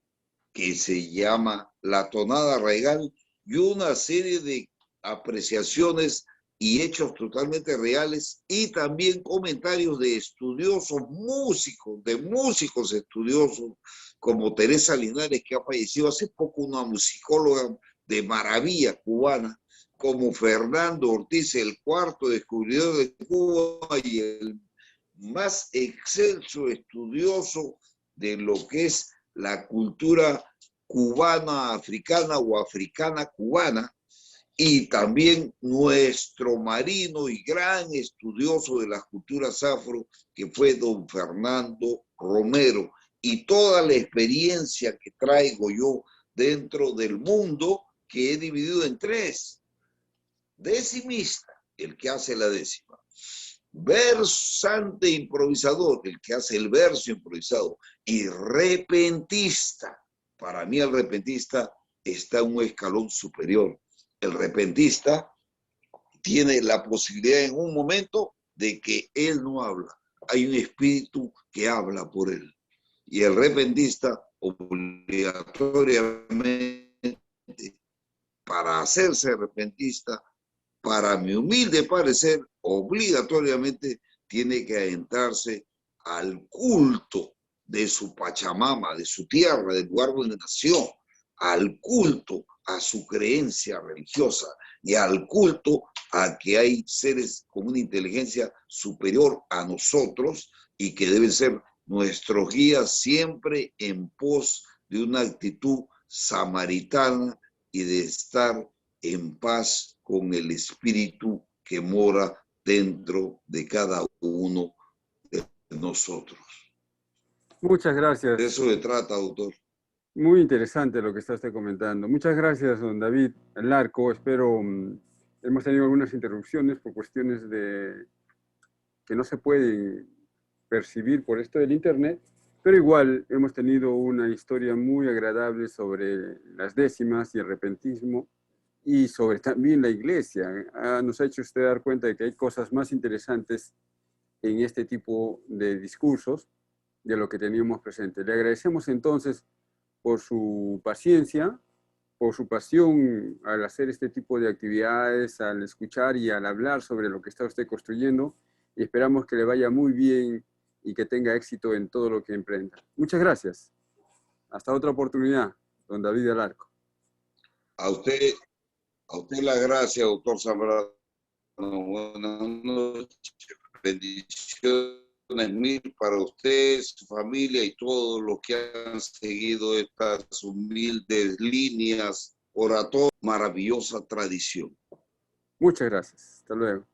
S1: que se llama La Tonada Raigal, y una serie de apreciaciones y hechos totalmente reales, y también comentarios de estudiosos músicos, de músicos estudiosos, como Teresa Linares, que ha fallecido hace poco, una musicóloga de maravilla cubana, como Fernando Ortiz, el cuarto descubridor de Cuba y el más excelso estudioso de lo que es la cultura cubana, africana o africana cubana, y también nuestro marino y gran estudioso de las culturas afro, que fue don Fernando Romero, y toda la experiencia que traigo yo dentro del mundo que he dividido en tres. Decimista, el que hace la décima. Versante improvisador, el que hace el verso improvisado. Y repentista. Para mí el repentista está en un escalón superior. El repentista tiene la posibilidad en un momento de que él no habla. Hay un espíritu que habla por él. Y el repentista obligatoriamente, para hacerse repentista, para mi humilde parecer, obligatoriamente tiene que adentrarse al culto de su Pachamama, de su tierra, del lugar donde nació, al culto a su creencia religiosa y al culto a que hay seres con una inteligencia superior a nosotros y que deben ser nuestros guías siempre en pos de una actitud samaritana y de estar en paz con el espíritu que mora dentro de cada uno de nosotros.
S2: Muchas
S1: De
S2: gracias.
S1: eso se trata, doctor.
S2: Muy interesante lo que está usted comentando. Muchas gracias, don David Larco. Espero, hemos tenido algunas interrupciones por cuestiones de que no se pueden percibir por esto del Internet, pero igual hemos tenido una historia muy agradable sobre las décimas y el repentismo y sobre también la iglesia. Nos ha hecho usted dar cuenta de que hay cosas más interesantes en este tipo de discursos de lo que teníamos presente. Le agradecemos entonces por su paciencia, por su pasión al hacer este tipo de actividades, al escuchar y al hablar sobre lo que está usted construyendo. Y esperamos que le vaya muy bien y que tenga éxito en todo lo que emprenda. Muchas gracias. Hasta otra oportunidad, don David Alarco.
S1: A usted la gracia, doctor Zambrano. Buenas noches, bendiciones mil para usted, su familia y todos los que han seguido estas humildes líneas oratorias, maravillosa tradición.
S2: Muchas gracias. Hasta luego.